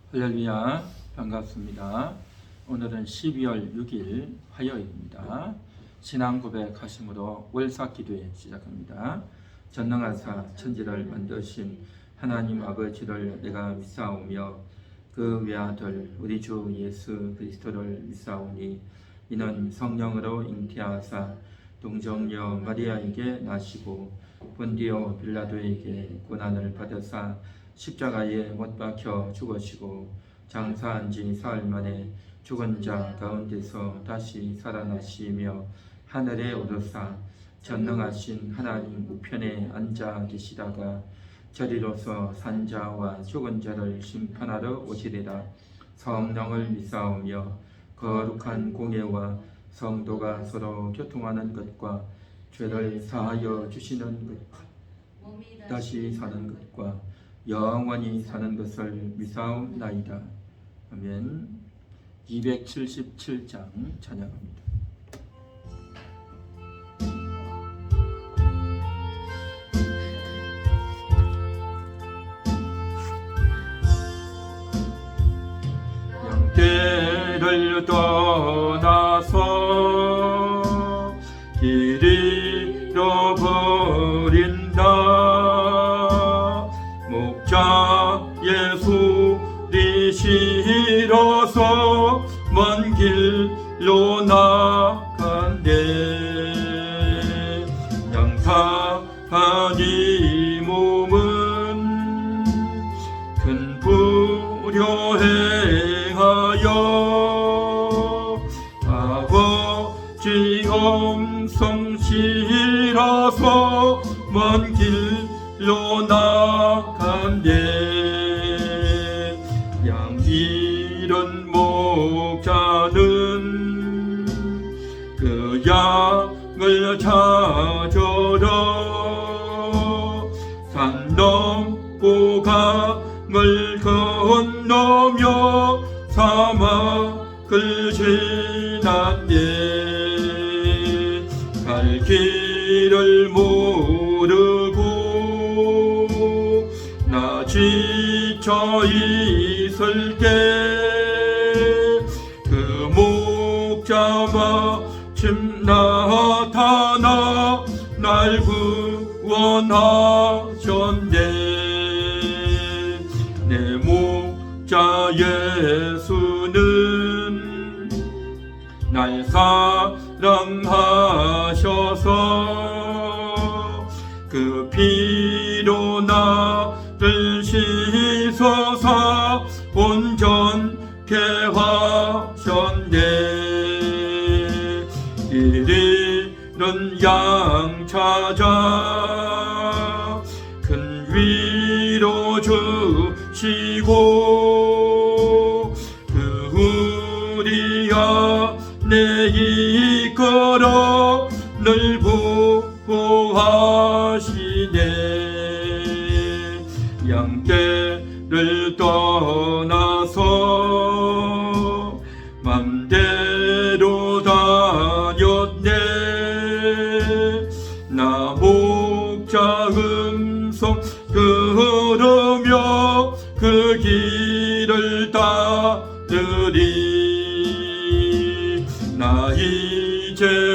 할렐루야, 반갑습니다. 오늘은 12월 6일 화요일입니다. 신앙 고백하심으로 월삭기도회 시작합니다. 전능하사 천지를 만드신 하나님 아버지를 내가 믿사오며 그 외아들 우리 주 예수 그리스도를 믿사오니 이는 성령으로 잉태하사 동정녀 마리아에게 나시고 본디오 빌라도에게 고난을 받으사 십자가에 못 박혀 죽으시고 장사한 지 사흘 만에 죽은 자 가운데서 다시 살아나시며 하늘에 오르사 전능하신 하나님 우편에 앉아 계시다가 저리로서 산자와 죽은 자를 심판하러 오시리라. 성령을 믿사오며 거룩한 공예와 성도가 서로 교통하는 것과 죄를 사하여 주시는 것과 다시 사는 것과 영원히 사는 것을 믿사옵나이다. 아멘. 277장 찬양합니다. 양떼를 떠나서 길 잃어버린다. 목자의 소리 싫어서 먼 길로 나간대. 양타한 이 몸은 큰 불효 행하여 아버지 음성 싫어서 먼 길로 나간대. 양 잃은 목자는 그 양을 찾으러 산 넘고 강을 건너며 사막을 지났네. 갈 길을 모르고 나 지쳐 있을게. 그 목자 마침 나타나 날 구원하셨네. 내 목자 예수는 날 사랑하셔서 그 피로 나를 씻어서 온전케 하셨네. 길 잃은 양 찾아 큰 위로 주시고 그 우리 안에 이끌어 늘 보호하시네. 양떼를 떠나서 맘대로 다녔네. 나 목자 음성 들으며 그 길을 따르리. 나 이제후로는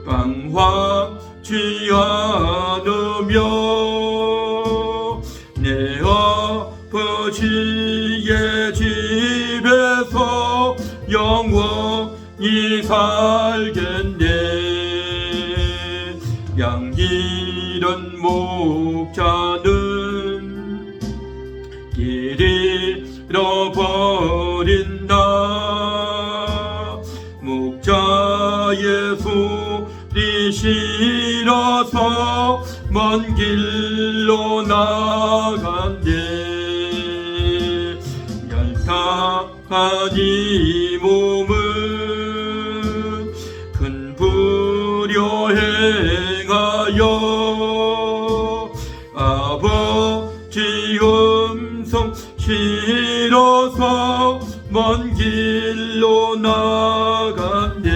방황치 않으며 내 아버지의 집에서 영원히 살겠네. 양 잃은 목자는 길 잃어버린 나 목자의 소리 싫어서 먼 길로 나간대. 얄팍한 이 몸은 큰 불효 행하여 아버지 음성 싫어서 먼 길로 나간대.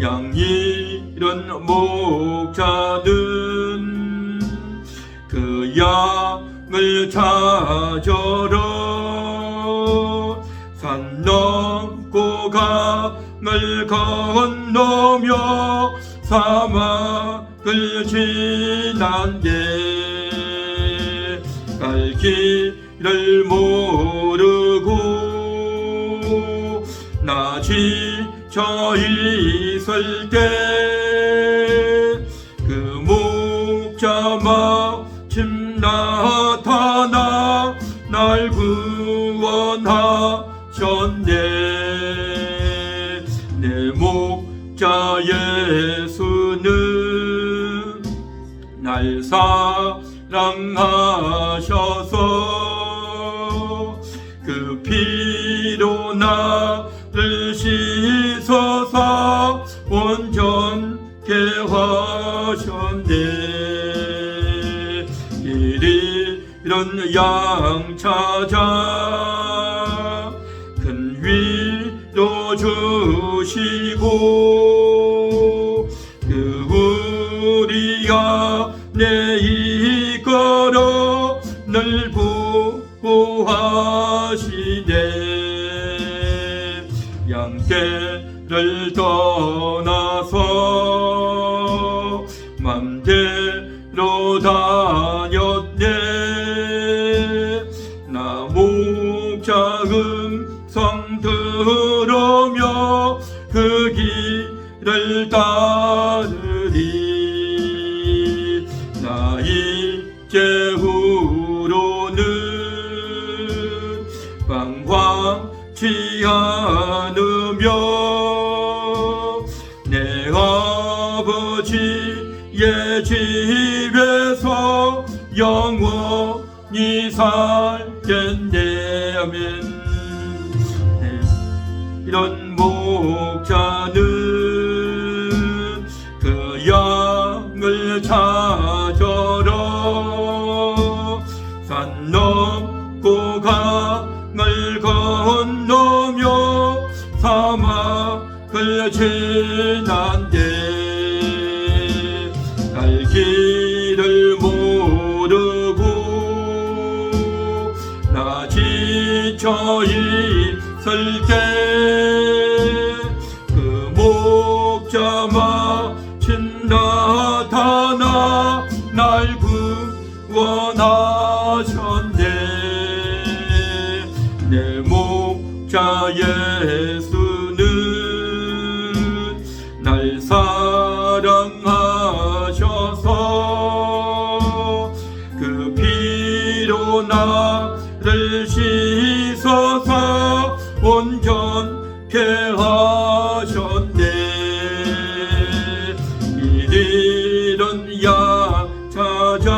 양 잃은 목자는 그 양을 찾으러 산 넘고 강을 건너며 사막을 지난데 갈 길을 모르고 나 지쳐 있을 때 그 목자 마침 나타나 날 구원하셨네. 내 목자 예수는 날 사랑하셔서 그 피로 나를 씻어서 온전케 하셨네. 길 잃은 양 찾아 큰 위로 주시고 그 우리 안에 이끌어 늘 보호하시네. 양떼를 떠나서 맘대로 다녔네. 나 목자 음성 들으며 그 길을 따르리. 나 이제 후로는 방황치 않으며 내 아버지의 집에서 영원히 살겠네. 아멘. 이런 목자는 그 양을 찾으러 산 넘고 강을 건너며 사막을 지난데 갈 길을 모르고 나 지쳐 있을 때 그 목자 마침 나타나 날 구원하셨네. 내 목자 예수는 날 사랑하셔서 그 피로 나를 씻어서 온전케 하셨네. 길 잃은 양 찾아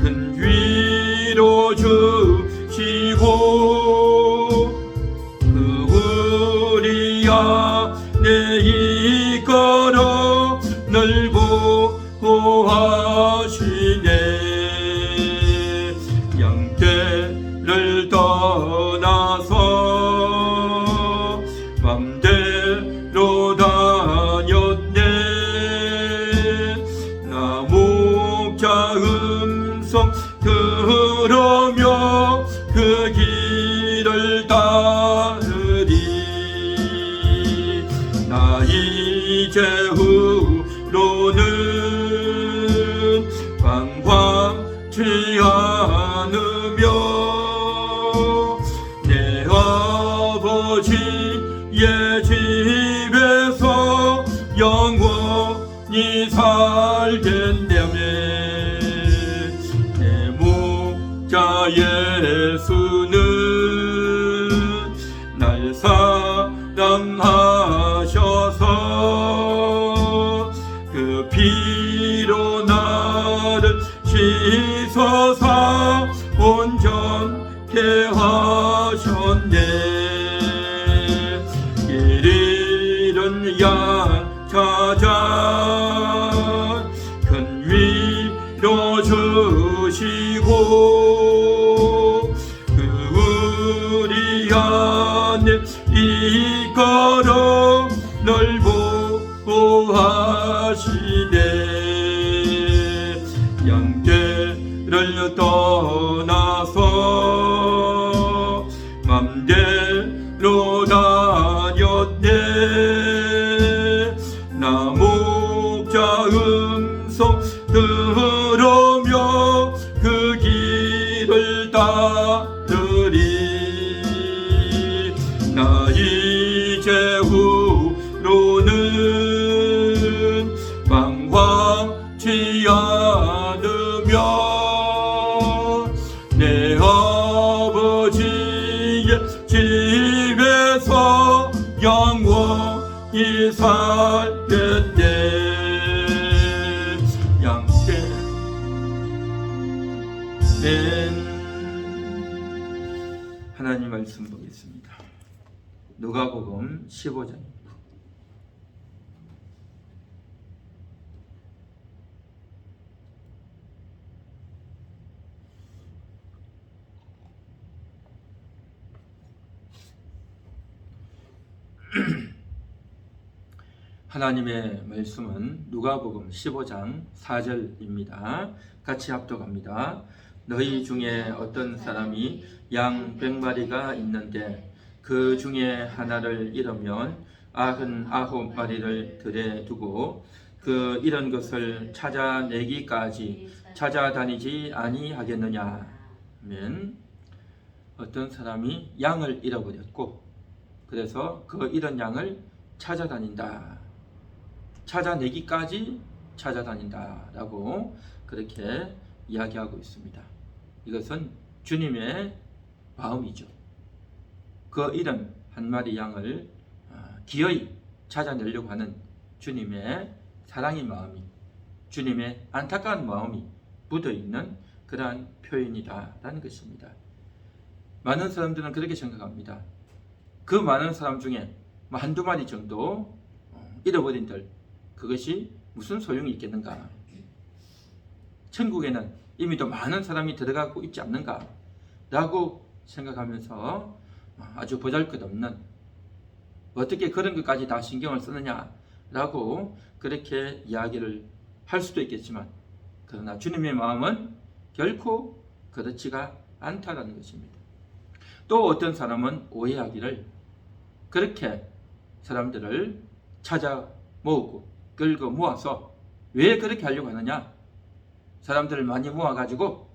큰 위로 주시고 그 우리 안에 이끌어 늘 보호하시네. 양떼를 떠나서 맘대로 다녔네. 나 목자 음성 들으며 그 길을 따르리. 나 이제 후로는 방황치 않으며 내 아버지의 집에서 영원히 살겠냐며. 내 목자 예수는 날 사랑하셔서 그 피로 나를 씻어서 온전케 하셨네. 길 잃은 양 찾아 큰 위로 주시고 그 우리 안에 이끌어 널 보호하시네. 양떼를 떠나서 맘대로 다녔네. 나 목자 음성 들으며 그 길을 따르리. 나 이제 후로는 방황치 않으며 내 아버지의 집에서 영원히 살겠네. 하나님 말씀 보겠습니다. 누가복음 15장입니다. 하나님의 말씀은 누가복음 15장 4절입니다. 같이 합독합니다. 너희 중에 어떤 사람이 양 100마리가 있는데 그 중에 하나를 잃으면 99마리를 들에 두고 그 잃은 것을 찾아내기까지 찾아다니지 아니하겠느냐. 아멘. 어떤 사람이 양을 잃어버렸고 그래서 그 잃은 양을 찾아다닌다. 찾아내기까지 찾아다닌다 라고 그렇게 이야기하고 있습니다. 이것은 주님의 마음이죠. 그 잃은 한 마리 양을 기어이 찾아내려고 하는 주님의 사랑의 마음이, 주님의 안타까운 마음이 묻어있는 그러한 표현이다라는 것입니다. 많은 사람들은 그렇게 생각합니다. 그 많은 사람 중에 한두 마리 정도 잃어버린들, 그것이 무슨 소용이 있겠는가? 천국에는 이미 더 많은 사람이 들어가고 있지 않는가? 라고 생각하면서 아주 보잘것없는, 어떻게 그런 것까지 다 신경을 쓰느냐? 라고 그렇게 이야기를 할 수도 있겠지만, 그러나 주님의 마음은 결코 그렇지가 않다라는 것입니다. 또 어떤 사람은 오해하기를, 그렇게 사람들을 찾아 모으고 끌고 모아서 왜 그렇게 하려고 하느냐? 사람들을 많이 모아가지고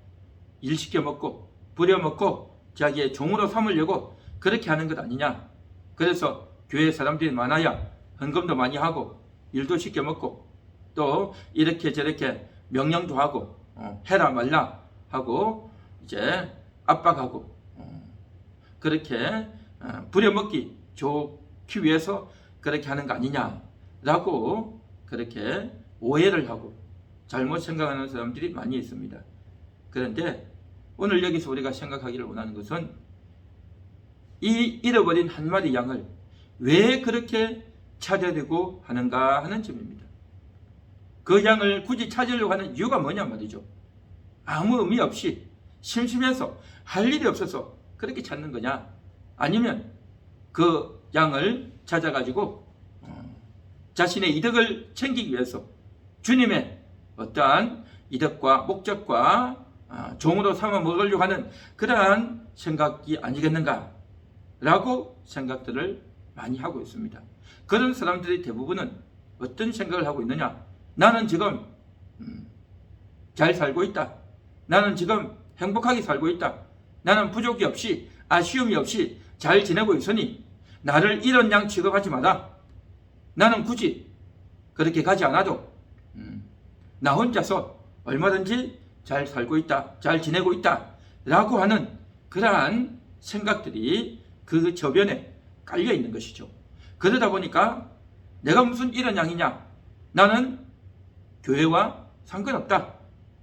일 시켜먹고 부려먹고 자기의 종으로 삼으려고 그렇게 하는 것 아니냐? 그래서 교회 사람들이 많아야 헌금도 많이 하고 일도 시켜먹고 또 이렇게 저렇게 명령도 하고 해라 말라 하고 이제 압박하고 그렇게 부려먹기 좋기 위해서 그렇게 하는 거 아니냐라고 그렇게 오해를 하고 잘못 생각하는 사람들이 많이 있습니다. 그런데 오늘 여기서 우리가 생각하기를 원하는 것은 이 잃어버린 한 마리 양을 왜 그렇게 찾아내고 하는가 하는 점입니다. 그 양을 굳이 찾으려고 하는 이유가 뭐냐 말이죠. 아무 의미 없이 심심해서 할 일이 없어서 그렇게 찾는 거냐? 아니면 그 양을 찾아가지고 자신의 이득을 챙기기 위해서 주님의 어떠한 이득과 목적과 종으로 삼아 먹으려고 하는 그러한 생각이 아니겠는가? 라고 생각들을 많이 하고 있습니다. 그런 사람들이 대부분은 어떤 생각을 하고 있느냐? 나는 지금 잘 살고 있다. 나는 지금 행복하게 살고 있다. 나는 부족이 없이 아쉬움이 없이 잘 지내고 있으니 나를 이런 양 취급하지 마라. 나는 굳이 그렇게 가지 않아도 나 혼자서 얼마든지 잘 살고 있다. 잘 지내고 있다. 라고 하는 그러한 생각들이 그 저변에 깔려 있는 것이죠. 그러다 보니까 내가 무슨 이런 양이냐? 나는 교회와 상관없다.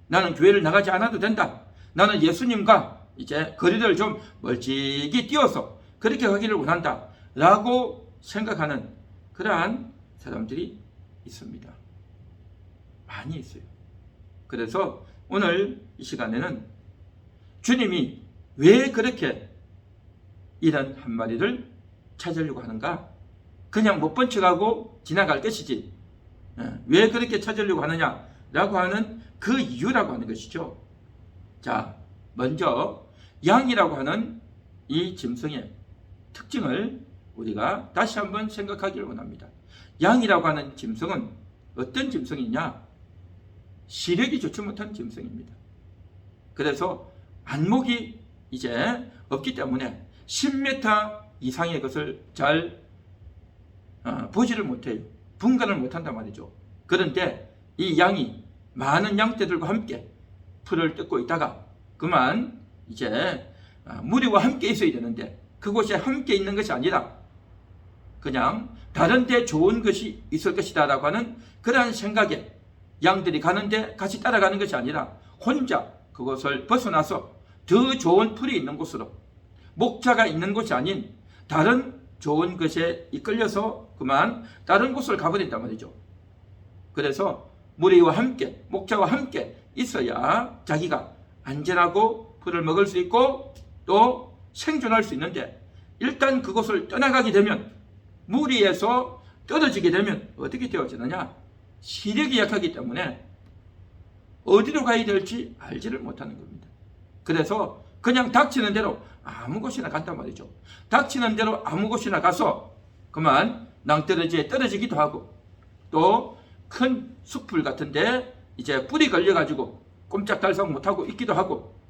나는 교회를 나가지 않아도 된다. 나는 예수님과 이제 거리를 좀 멀찍이 띄워서 그렇게 하기를 원한다. 라고 생각하는 그러한 사람들이 있습니다. 많이 있어요. 그래서 오늘 이 시간에는 주님이 왜 그렇게 이런 한 마리를 찾으려고 하는가? 그냥 못 본 척하고 지나갈 것이지 왜 그렇게 찾으려고 하느냐라고 하는 그 이유라고 하는 것이죠. 자, 먼저 양이라고 하는 이 짐승의 특징을 우리가 다시 한번 생각하기를 원합니다. 양이라고 하는 짐승은 어떤 짐승이냐? 시력이 좋지 못한 짐승입니다. 그래서 안목이 이제 없기 때문에 10m 이상의 것을 잘 보지를 못해요. 분간을 못한단 말이죠. 그런데 이 양이 많은 양떼들과 함께 풀을 뜯고 있다가 그만 이제 무리와 함께 있어야 되는데 그곳에 함께 있는 것이 아니라 그냥 다른 데 좋은 것이 있을 것이다 라고 하는 그러한 생각에 양들이 가는데 같이 따라가는 것이 아니라 혼자 그곳을 벗어나서 더 좋은 풀이 있는 곳으로, 목자가 있는 곳이 아닌 다른 좋은 것에 이끌려서 그만 다른 곳을 가버린단 말이죠. 그래서 무리와 함께, 목자와 함께 있어야 자기가 안전하고 풀을 먹을 수 있고 또 생존할 수 있는데, 일단 그곳을 떠나가게 되면, 무리에서 떨어지게 되면 어떻게 되어지느냐? 시력이 약하기 때문에 어디로 가야 될지 알지를 못하는 겁니다. 그래서 그냥 닥치는 대로 아무 곳이나 간단 말이죠. 닥치는 대로 아무 곳이나 가서 그만 낭떠러지에 떨어지기도 하고, 또 큰 숲풀 같은데 이제 뿌리 걸려가지고 꼼짝달싹 못하고 있기도 하고,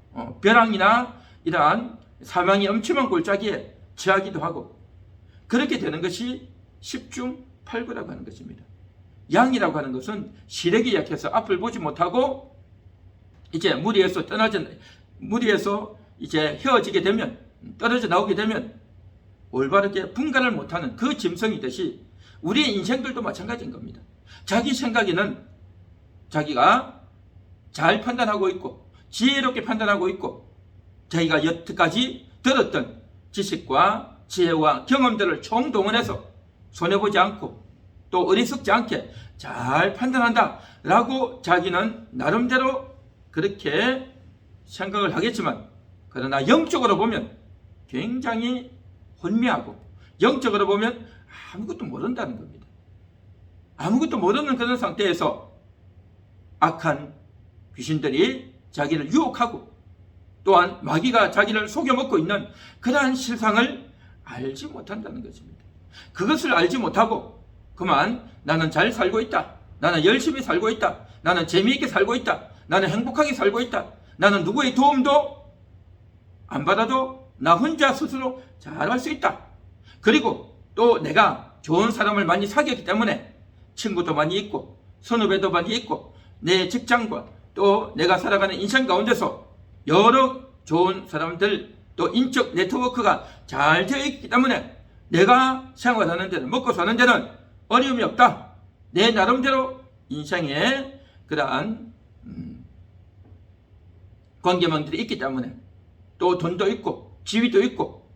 벼랑이나 이러한 사망이 엄청난 골짜기에 처하기도 하고, 그렇게 되는 것이 10중 8구라고 하는 것입니다. 양이라고 하는 것은 시력이 약해서 앞을 보지 못하고 이제 무리에서 이제 헤어지게 되면, 떨어져 나오게 되면 올바르게 분간을 못하는 그 짐승이듯이 우리의 인생들도 마찬가지인 겁니다. 자기 생각에는 자기가 잘 판단하고 있고 지혜롭게 판단하고 있고, 자기가 여태까지 들었던 지식과 지혜와 경험들을 총동원해서 손해보지 않고 또 어리석지 않게 잘 판단한다 라고 자기는 나름대로 그렇게 생각을 하겠지만, 그러나 영적으로 보면 굉장히 혼미하고 영적으로 보면 아무것도 모른다는 겁니다. 아무것도 모르는 그런 상태에서 악한 귀신들이 자기를 유혹하고 또한 마귀가 자기를 속여먹고 있는 그러한 실상을 알지 못한다는 것입니다. 그것을 알지 못하고 그만 나는 잘 살고 있다, 나는 열심히 살고 있다, 나는 재미있게 살고 있다, 나는 행복하게 살고 있다, 나는 누구의 도움도 안 받아도 나 혼자 스스로 잘할 수 있다, 그리고 또 내가 좋은 사람을 많이 사귀었기 때문에 친구도 많이 있고 선후배도 많이 있고 내 직장과 또 내가 살아가는 인생 가운데서 여러 좋은 사람들 또 인적 네트워크가 잘 되어 있기 때문에 내가 생활하는 데는, 먹고 사는 데는 어려움이 없다. 내 나름대로 인생에 그러한 관계망들이 있기 때문에 또 돈도 있고 지위도 있고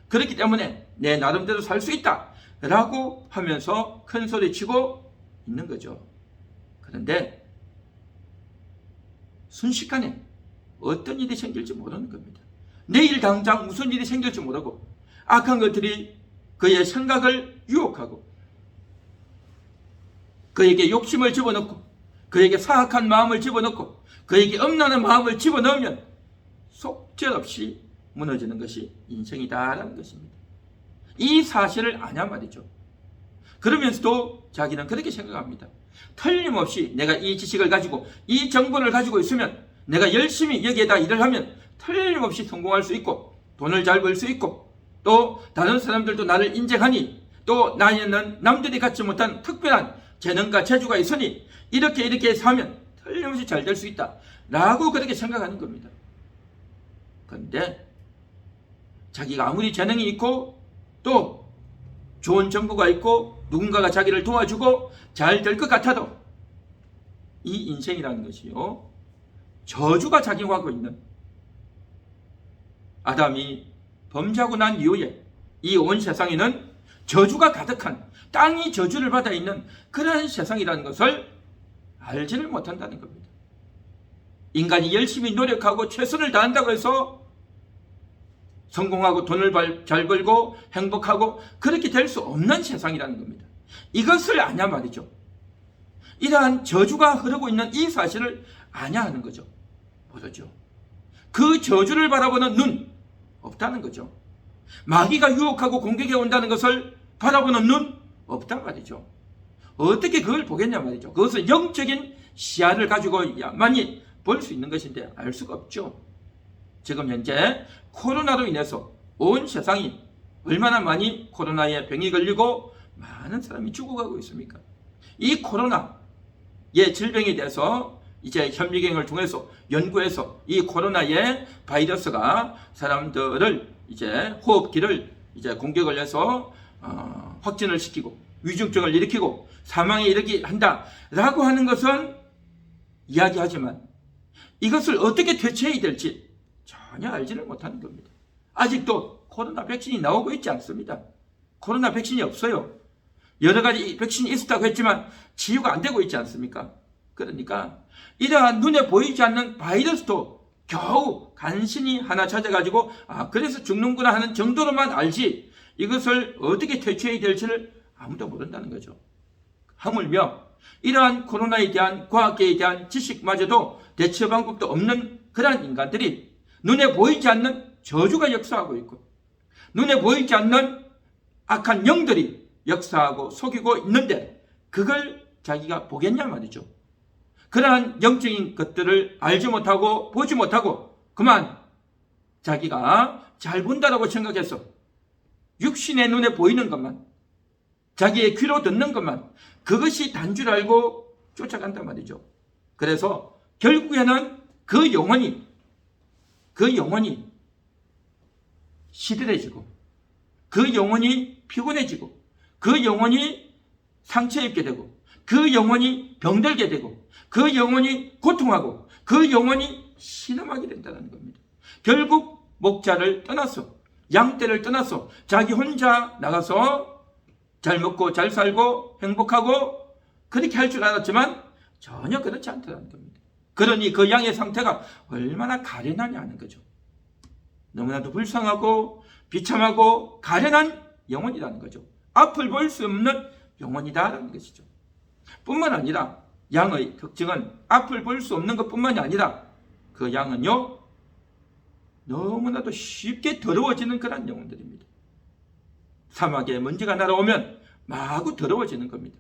그렇기 때문에 내 나름대로 살 수 있다 라고 하면서 큰 소리 치고 있는 거죠. 그런데 순식간에 어떤 일이 생길지 모르는 겁니다. 내일 당장 무슨 일이 생길지 모르고 악한 것들이 그의 생각을 유혹하고 그에게 욕심을 집어넣고 그에게 사악한 마음을 집어넣고 그에게 엄란한 마음을 집어넣으면 속절없이 무너지는 것이 인생이다라는 것입니다. 이 사실을 아냐 말이죠. 그러면서도 자기는 그렇게 생각합니다. 틀림없이 내가 이 지식을 가지고 이 정보를 가지고 있으면 내가 열심히 여기에다 일을 하면 틀림없이 성공할 수 있고 돈을 잘 벌 수 있고 또 다른 사람들도 나를 인정하니 또 나에는 남들이 갖지 못한 특별한 재능과 재주가 있으니 이렇게 해서 하면 틀림없이 잘 될 수 있다 라고 그렇게 생각하는 겁니다. 그런데 자기가 아무리 재능이 있고 또 좋은 정보가 있고 누군가가 자기를 도와주고 잘 될 것 같아도 이 인생이라는 것이요, 저주가 작용하고 있는, 아담이 범죄하고 난 이후에 이 온 세상에는 저주가 가득한, 땅이 저주를 받아 있는 그러한 세상이라는 것을 알지를 못한다는 겁니다. 인간이 열심히 노력하고 최선을 다한다고 해서 성공하고 돈을 잘 벌고 행복하고 그렇게 될 수 없는 세상이라는 겁니다. 이것을 아냐 말이죠. 이러한 저주가 흐르고 있는 이 사실을 아냐 하는 거죠. 모르죠. 그 저주를 바라보는 눈 없다는 거죠. 마귀가 유혹하고 공격해 온다는 것을 바라보는 눈 없단 말이죠. 어떻게 그걸 보겠냐 말이죠. 그것은 영적인 시야를 가지고야만이 볼 수 있는 것인데 알 수가 없죠. 지금 현재 코로나로 인해서 온 세상이 얼마나 많이 코로나에 병이 걸리고 많은 사람이 죽어가고 있습니까? 이 코로나의 질병에 대해서 이제 현미경을 통해서 연구해서 이 코로나의 바이러스가 사람들을 이제 호흡기를 이제 공격을 해서 확진을 시키고 위중증을 일으키고 사망에 이르게 한다라고 하는 것은 이야기하지만 이것을 어떻게 퇴치해야 될지 전혀 알지를 못하는 겁니다. 아직도 코로나 백신이 나오고 있지 않습니다. 코로나 백신이 없어요. 여러 가지 백신이 있었다고 했지만 치유가 안 되고 있지 않습니까? 그러니까 이러한 눈에 보이지 않는 바이러스도 겨우 간신히 하나 찾아가지고 그래서 죽는구나 하는 정도로만 알지 이것을 어떻게 퇴치해야 될지를 아무도 모른다는 거죠. 하물며 이러한 코로나에 대한 과학계에 대한 지식마저도 대처 방법도 없는 그러한 인간들이 눈에 보이지 않는 저주가 역사하고 있고 눈에 보이지 않는 악한 영들이 역사하고 속이고 있는데 그걸 자기가 보겠냐 말이죠. 그러한 영적인 것들을 알지 못하고 보지 못하고 그만 자기가 잘 본다라고 생각해서 육신의 눈에 보이는 것만 자기의 귀로 듣는 것만 그것이 단줄 알고 쫓아간단 말이죠. 그래서 결국에는 그 영혼이 시들해지고 그 영혼이 피곤해지고 그 영혼이 상처 입게 되고 그 영혼이 병들게 되고 그 영혼이 고통하고 그 영혼이 신음하게 된다는 겁니다. 결국 목자를 떠나서 양떼를 떠나서 자기 혼자 나가서 잘 먹고 잘 살고 행복하고 그렇게 할 줄 알았지만 전혀 그렇지 않다는 겁니다. 그러니 그 양의 상태가 얼마나 가련하냐 하는 거죠. 너무나도 불쌍하고 비참하고 가련한 영혼이라는 거죠. 앞을 볼 수 없는 영혼이다라는 것이죠. 뿐만 아니라 양의 특징은 앞을 볼 수 없는 것뿐만이 아니라 그 양은요 너무나도 쉽게 더러워지는 그런 영혼들입니다. 사막에 먼지가 날아오면 마구 더러워지는 겁니다.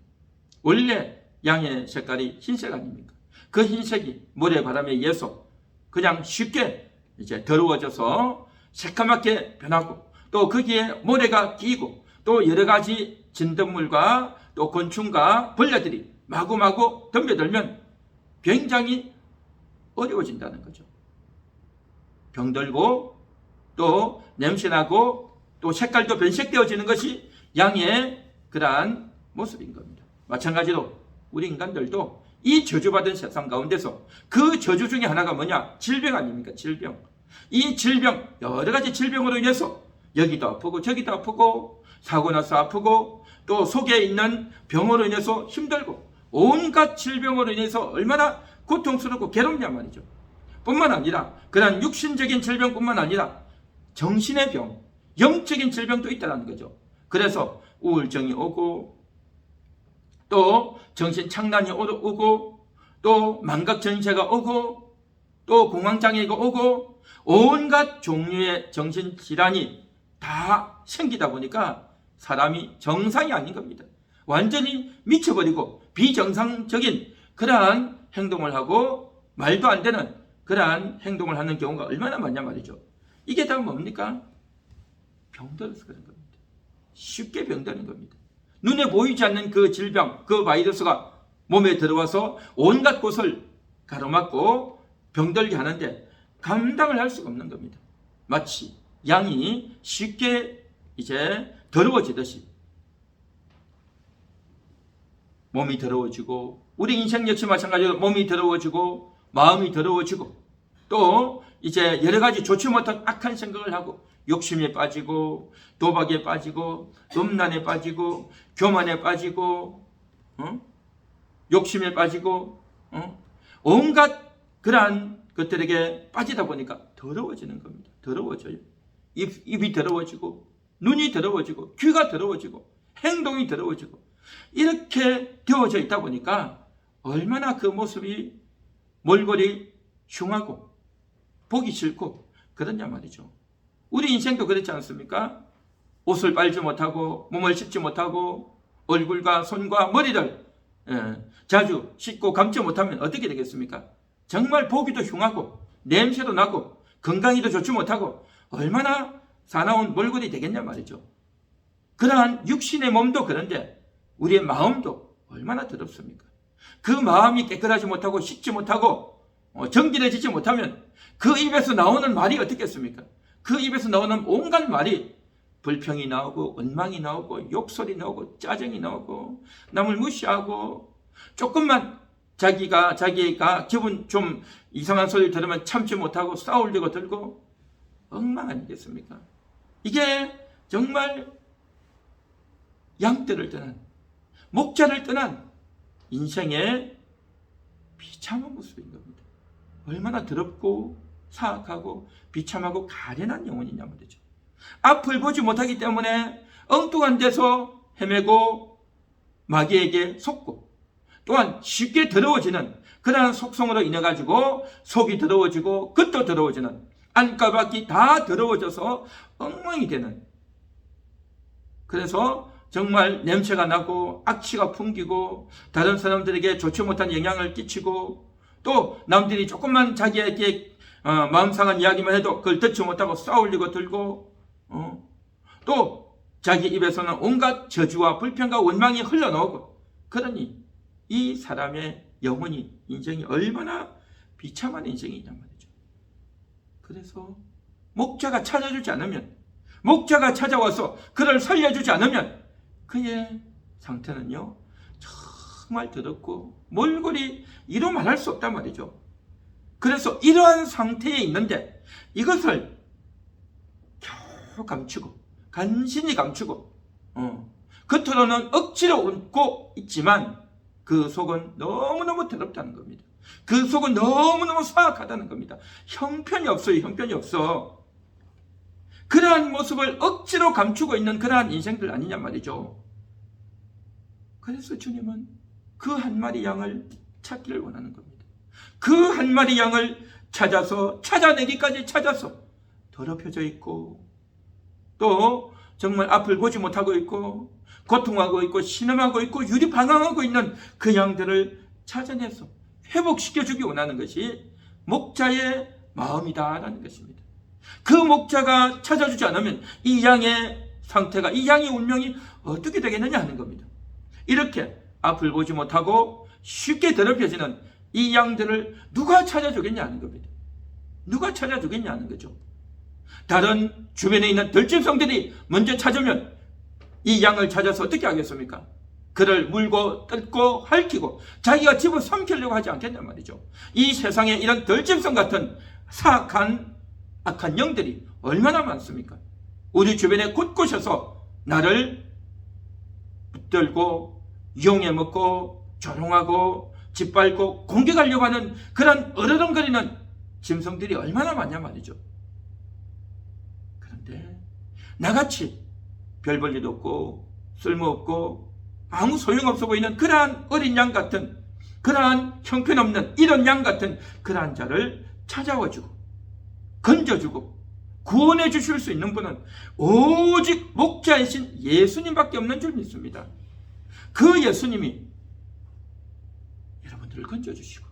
원래 양의 색깔이 흰색 아닙니까? 그 흰색이 모래바람에 의해서 그냥 쉽게 이제 더러워져서 새까맣게 변하고 또 거기에 모래가 끼고 또 여러 가지 진딧물과 또 곤충과 벌레들이 마구마구 덤벼들면 굉장히 어려워진다는 거죠. 병들고 또 냄새나고 또 색깔도 변색되어지는 것이 양의 그러한 모습인 겁니다. 마찬가지로 우리 인간들도 이 저주받은 세상 가운데서 그 저주 중에 하나가 뭐냐? 질병 아닙니까? 질병. 이 질병, 여러 가지 질병으로 인해서 여기도 아프고 저기도 아프고 사고 나서 아프고 또 속에 있는 병으로 인해서 힘들고 온갖 질병으로 인해서 얼마나 고통스럽고 괴롭냐 말이죠. 뿐만 아니라 그런 육신적인 질병뿐만 아니라 정신의 병, 영적인 질병도 있다는 거죠. 그래서 우울증이 오고 또 정신 착란이 오고 또 망각전세가 오고 또 공황장애가 오고 온갖 종류의 정신질환이 다 생기다 보니까 사람이 정상이 아닌 겁니다. 완전히 미쳐버리고 비정상적인 그러한 행동을 하고 말도 안 되는 그러한 행동을 하는 경우가 얼마나 많냐 말이죠. 이게 다 뭡니까? 병들어서 그런 겁니다. 쉽게 병드는 겁니다. 눈에 보이지 않는 그 질병, 그 바이러스가 몸에 들어와서 온갖 곳을 가로막고 병들게 하는데 감당을 할 수가 없는 겁니다. 마치 양이 쉽게 이제 더러워지듯이 몸이 더러워지고 우리 인생 역시 마찬가지로 몸이 더러워지고 마음이 더러워지고 또 이제 여러 가지 좋지 못한 악한 생각을 하고 욕심에 빠지고 도박에 빠지고 음란에 빠지고 교만에 빠지고 욕심에 빠지고 온갖 그러한 것들에게 빠지다 보니까 더러워지는 겁니다. 더러워져요. 입이 더러워지고 눈이 더러워지고 귀가 더러워지고 행동이 더러워지고 이렇게 되어져 있다 보니까 얼마나 그 모습이 몰골이 흉하고 보기 싫고 그러냐 말이죠. 우리 인생도 그렇지 않습니까? 옷을 빨지 못하고 몸을 씻지 못하고 얼굴과 손과 머리를 자주 씻고 감지 못하면 어떻게 되겠습니까? 정말 보기도 흉하고 냄새도 나고 건강에도 좋지 못하고 얼마나 사나운 몰골이 되겠냐 말이죠. 그러한 육신의 몸도 그런데 우리의 마음도 얼마나 더럽습니까? 그 마음이 깨끗하지 못하고 씻지 못하고 정결해지지 못하면 그 입에서 나오는 말이 어떻겠습니까? 그 입에서 나오는 온갖 말이 불평이 나오고 원망이 나오고 욕설이 나오고 짜증이 나오고 남을 무시하고 조금만 자기가 기분 좀 이상한 소리 들으면 참지 못하고 싸우려고 들고 엉망 아니겠습니까? 이게 정말 양떼를 떠난 목자를 떠난 인생의 비참한 모습인 겁니다. 얼마나 더럽고 사악하고 비참하고 가련한 영혼이냐 말이죠. 앞을 보지 못하기 때문에 엉뚱한 데서 헤매고 마귀에게 속고 또한 쉽게 더러워지는 그러한 속성으로 인해 가지고 속이 더러워지고 겉도 더러워지는 안가밖이 다 더러워져서 엉망이 되는, 그래서 정말 냄새가 나고 악취가 풍기고 다른 사람들에게 좋지 못한 영향을 끼치고 또 남들이 조금만 자기에게 마음 상한 이야기만 해도 그걸 듣지 못하고 싸우려고 들고 또 자기 입에서는 온갖 저주와 불평과 원망이 흘러나오고, 그러니 이 사람의 영혼이 인생이 얼마나 비참한 인생이냐 말이죠. 그래서 목자가 찾아주지 않으면, 목자가 찾아와서 그를 살려주지 않으면 그의 상태는요 정말 더럽고 몰골이 이루 말할 수 없단 말이죠. 그래서 이러한 상태에 있는데 이것을 겨우 감추고 간신히 감추고 겉으로는 억지로 웃고 있지만 그 속은 너무너무 더럽다는 겁니다. 그 속은 너무너무 사악하다는 겁니다. 형편이 없어요. 형편이 없어. 그러한 모습을 억지로 감추고 있는 그러한 인생들 아니냐 말이죠. 그래서 주님은 그 한 마리 양을 찾기를 원하는 겁니다. 그 한 마리 양을 찾아내기까지 찾아서 더럽혀져 있고 또 정말 앞을 보지 못하고 있고 고통하고 있고 신음하고 있고 유리방황하고 있는 그 양들을 찾아내서 회복시켜주기 원하는 것이 목자의 마음이다라는 것입니다. 그 목자가 찾아주지 않으면 이 양의 상태가, 이 양의 운명이 어떻게 되겠느냐 하는 겁니다. 이렇게 앞을 보지 못하고 쉽게 더럽혀지는 이 양들을 누가 찾아주겠냐 하는 겁니다. 누가 찾아주겠냐 하는 거죠. 다른 주변에 있는 들짐승들이 먼저 찾으면 이 양을 찾아서 어떻게 하겠습니까? 그를 물고 뜯고 핥히고 자기가 집어 삼키려고 하지 않겠냐 말이죠. 이 세상에 이런 들짐승 같은 사악한 악한 영들이 얼마나 많습니까? 우리 주변에 곳곳에서 나를 붙들고 이용해 먹고 조롱하고 짓밟고 공격하려고 하는 그런 어르렁거리는 짐승들이 얼마나 많냐 말이죠. 그런데 나같이 별 볼 일 없고 쓸모없고 아무 소용없어 보이는 그러한 어린 양 같은, 그러한 형편없는 이런 양 같은 그러한 자를 찾아와주고 건져주고 구원해 주실 수 있는 분은 오직 목자이신 예수님밖에 없는 줄 믿습니다. 그 예수님이 여러분들을 건져주시고,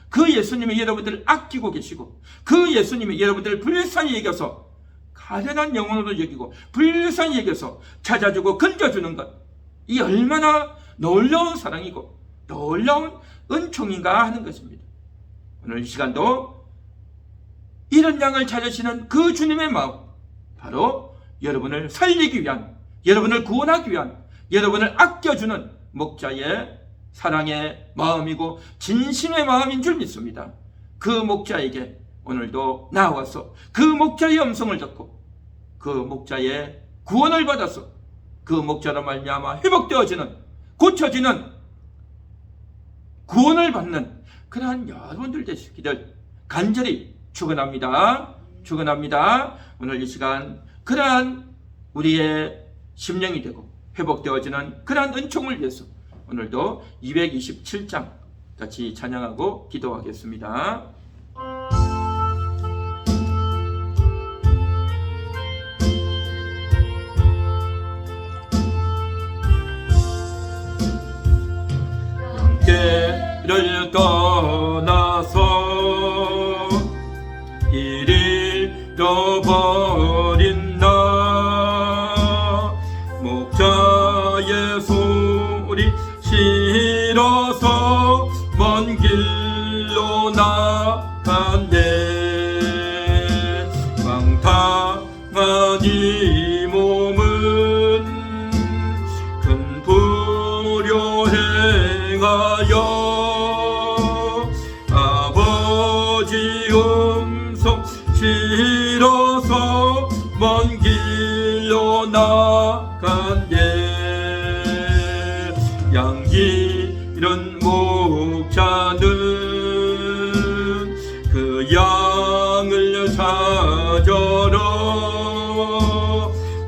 그 예수님이 여러분들을 아끼고 계시고, 그 예수님이 여러분들을 불쌍히 여겨서 가련한 영혼으로 여기고 불쌍히 여겨서 찾아주고 건져주는 것, 이 얼마나 놀라운 사랑이고 놀라운 은총인가 하는 것입니다. 오늘 이 시간도 이런 양을 찾으시는 그 주님의 마음, 바로 여러분을 살리기 위한, 여러분을 구원하기 위한, 여러분을 아껴주는 목자의 사랑의 마음이고 진심의 마음인 줄 믿습니다. 그 목자에게 오늘도 나와서 그 목자의 음성을 듣고 그 목자의 구원을 받아서 그 목자로 말미암아 회복되어지는, 고쳐지는, 구원을 받는 그러한 여러분들 되시기를 간절히 축원합니다. 축원합니다. 오늘 이 시간 그러한 우리의 심령이 되고 회복되어지는 그러한 은총을 위해서 오늘도 227장 같이 찬양하고 기도하겠습니다. 를 떠나서 길 잃어버린 나 목자의 소리 싫어서 먼 길로 나간대 망탕한 이 몸은 큰 불효 행하여 싫어서 먼 길로 나간대 양기른 목자는 그 양을 찾으러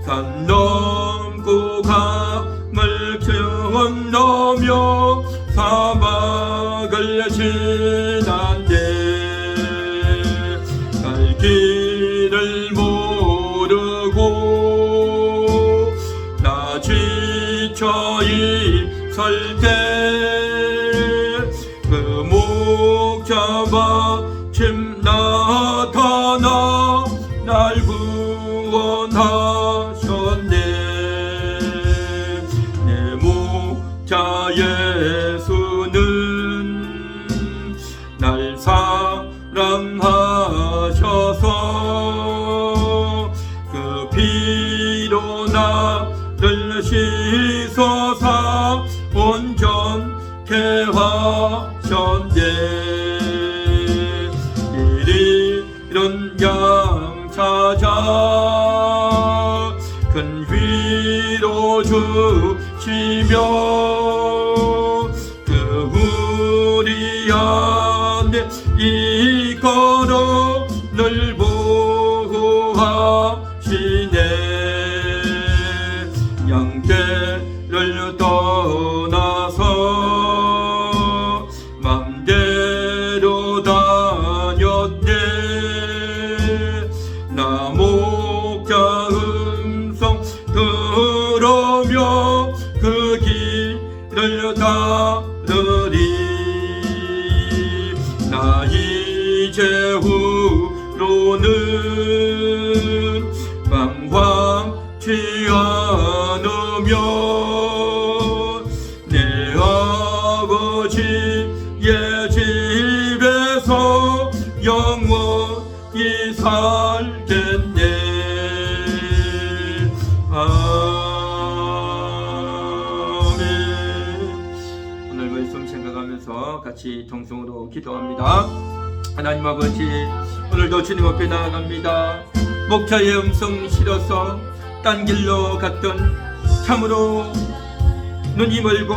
산 넘고 강을 건너며 사막을 지난대 길을 모르고 나 지쳐 있을 때 그 목자 마침 나타나 날 구원하셨네 내 목자 예수는 날 사랑하셔서 그 피로 나를 씻어서 온전케 하셨네 이런 양 찾아 큰 위로 주시며 그 우리 안에 이끌어 늘 보호하시네 양떼를 떠나서 맘대로 다녔네 나 목자 음성 들으며 그 길을 따르리 나 이제 후로는 방황치 않으며 내 아버지의 집에서 영원히 살겠네 아멘 오늘 말씀 생각하면서 같이 통성으로 기도합니다. 하나님 아버지 오늘도 주님 앞에 나아갑니다. 목자의 음성 실어서 딴 길로 갔던 참으로 눈이 멀고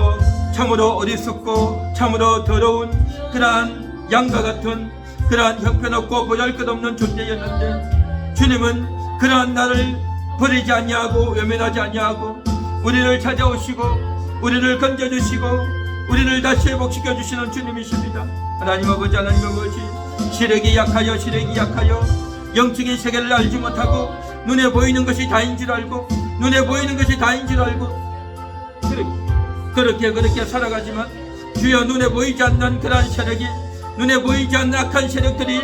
참으로 어리석고 참으로 더러운 그러한 양과 같은 그러한 형편없고 보잘것없는 존재였는데 주님은 그러한 나를 버리지 아니하고 외면하지 아니하고 우리를 찾아오시고 우리를 건져주시고 우리를 다시 회복시켜 주시는 주님이십니다. 하나님 아버지 시력이 약하여 영적인 세계를 알지 못하고 눈에 보이는 것이 다인 줄 알고 그렇게 살아가지만 주여 눈에 보이지 않는 그러한 세력이 눈에 보이지 않는 악한 세력들이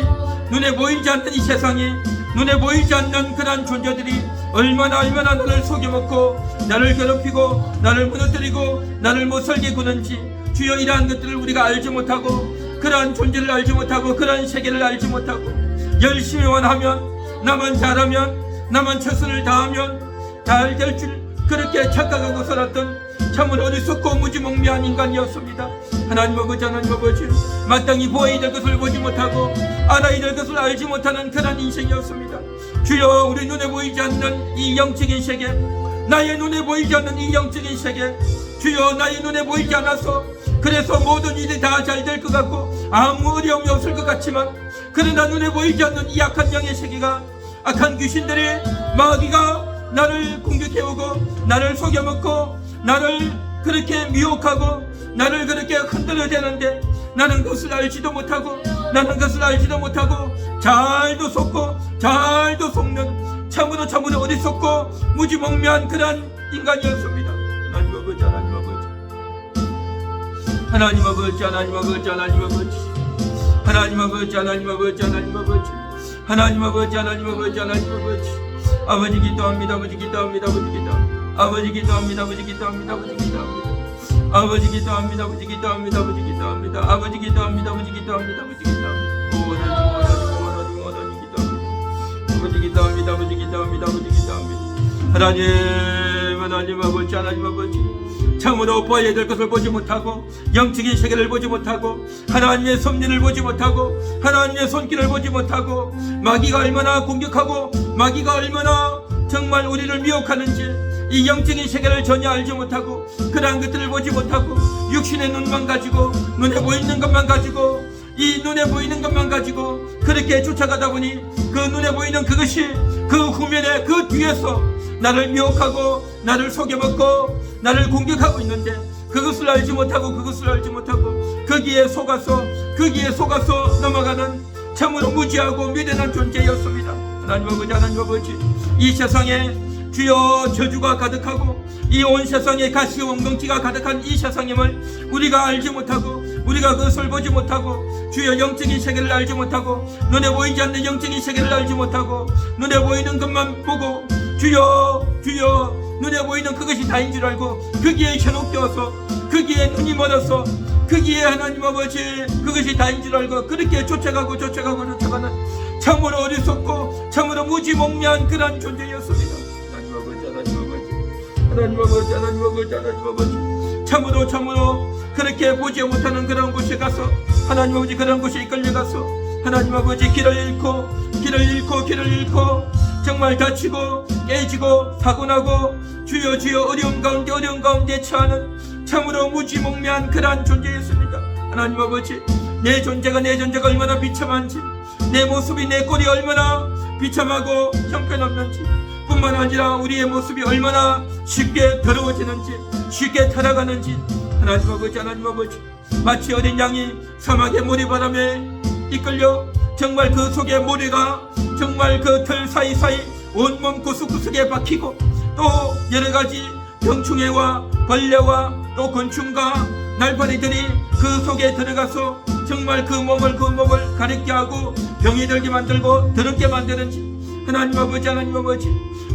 눈에 보이지 않는 이 세상이 눈에 보이지 않는 그러한 존재들이 얼마나 나를 속여먹고 나를 괴롭히고 나를 무너뜨리고 나를 못살게 구는지 주여 이러한 것들을 우리가 알지 못하고 그러한 존재를 알지 못하고 그러한 세계를 알지 못하고 열심히만 하면 나만 잘하면 나만 최선을 다하면 잘 될 줄 그렇게 착각하고 살았던 참으로 어리석고 무지몽매한 인간이었습니다. 하나님 아버지 마땅히 보아야 될 것을 보지 못하고 알아야 될 것을 알지 못하는 그런 인생이었습니다. 주여 우리 눈에 보이지 않는 이 영적인 세계 나의 눈에 보이지 않는 이 영적인 세계 주여 나의 눈에 보이지 않아서 그래서 모든 일이 다 잘 될 것 같고 아무 어려움이 없을 것 같지만 그러나 눈에 보이지 않는 이 악한 영의 세계가 악한 귀신들이 마귀가 나를 공격해오고 나를 속여먹고 나를 그렇게 미혹하고 나를 그렇게 흔들어대는데 나는 그것을 알지도 못하고 잘도 속고 잘도 속는 참으로 어리석고 무지몽매한 그런 인간이었습니다. 하나님 아버지 아버지 기도합니다. 하나님 아버지 참으로 보아야 될 것을 보지 못하고 영적인 세계를 보지 못하고 하나님의 섭리를 보지 못하고 하나님의 손길을 보지 못하고 마귀가 얼마나 공격하고 마귀가 얼마나 정말 우리를 미혹하는지 이 영적인 세계를 전혀 알지 못하고 그러한 것들을 보지 못하고 육신의 눈만 가지고 눈에 보이는 것만 가지고 이 눈에 보이는 것만 가지고 그렇게 쫓아가다 보니 그 눈에 보이는 그것이 그 후면에 그 뒤에서 나를 미혹하고 나를 속여먹고 나를 공격하고 있는데 그것을 알지 못하고 거기에 속아서 넘어가는 참으로 무지하고 미련한 존재였습니다. 하나님 아버지 이 세상에 주여 저주가 가득하고 이 온 세상에 가시 원망티가 가득한 이 세상임을 우리가 알지 못하고 우리가 그것을 보지 못하고 주여 영적인 세계를 알지 못하고 눈에 보이지 않는 영적인 세계를 알지 못하고 눈에 보이는 것만 보고 주여 눈에 보이는 그것이 다인 줄 알고 거기에 현혹되어서 거기에 눈이 멀어서 거기에 하나님 아버지 그것이 다인 줄 알고 그렇게 쫓아가는 참으로 어리석고 참으로 무지몽매한 그런 존재였습니다. 하나님 아버지 참으로 그렇게 보지 못하는 그런 곳에 가서 하나님 아버지 그런 곳에 이끌려가서 하나님 아버지 길을 잃고 정말 다치고 깨지고 사고나고 주여 어려운 가운데 처하는 참으로 무지몽매한 그러한 존재였습니다. 하나님 아버지 내 존재가 얼마나 비참한지 내 모습이 내 꼴이 얼마나 비참하고 형편없는지 뿐만 아니라 우리의 모습이 얼마나 쉽게 더러워지는지 쉽게 타락하는지 하나님 아버지 마치 어린 양이 사막의 모래바람에 이끌려 정말 그 속에 모래가 정말 그 털 사이사이 온몸 구석구석에 박히고 또 여러가지 병충해와 벌레와 또 곤충과 날파리들이 그 속에 들어가서 정말 그 몸을 가렵게 하고 병이 들게 만들고 더럽게 만드는지 하나님 아버지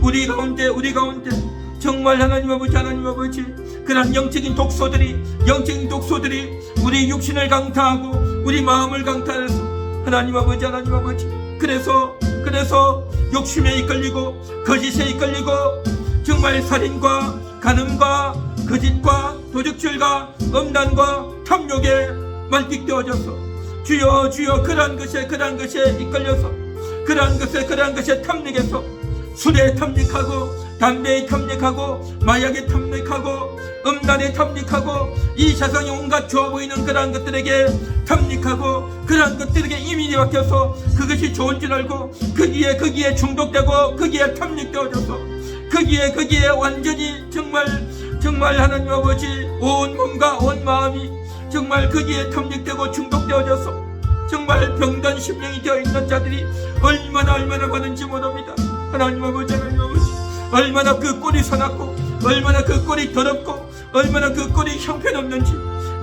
우리 가운데 정말 하나님 아버지 그런 영적인 독소들이 우리 육신을 강타하고 우리 마음을 강타해서 하나님 아버지 그래서 욕심에 이끌리고 거짓에 이끌리고 정말 살인과 간음과 거짓과 도적질과 음란과 탐욕에 말빅되어져서 주여 그러한 것에 이끌려서 그러한 것에 탐닉해서 술에 탐닉하고 담배에 탐닉하고 마약에 탐닉하고 음란에 탐닉하고 이 세상에 온갖 좋아 보이는 그러한 것들에게 탐닉하고 그러한 것들에게 이민이 박혀서 그것이 좋은 줄 알고 거기에 중독되고 거기에 탐닉되어져서 거기에 완전히 정말 하나님 아버지 온 몸과 온 마음이 정말 거기에 탐닉되고 중독되어져서 정말 병든 심령이 되어 있는 자들이 얼마나 많은지 모릅니다. 하나님 아버지 얼마나 그 꼴이 사납고 얼마나 그 꼴이 더럽고 얼마나 그 꼴이 형편없는지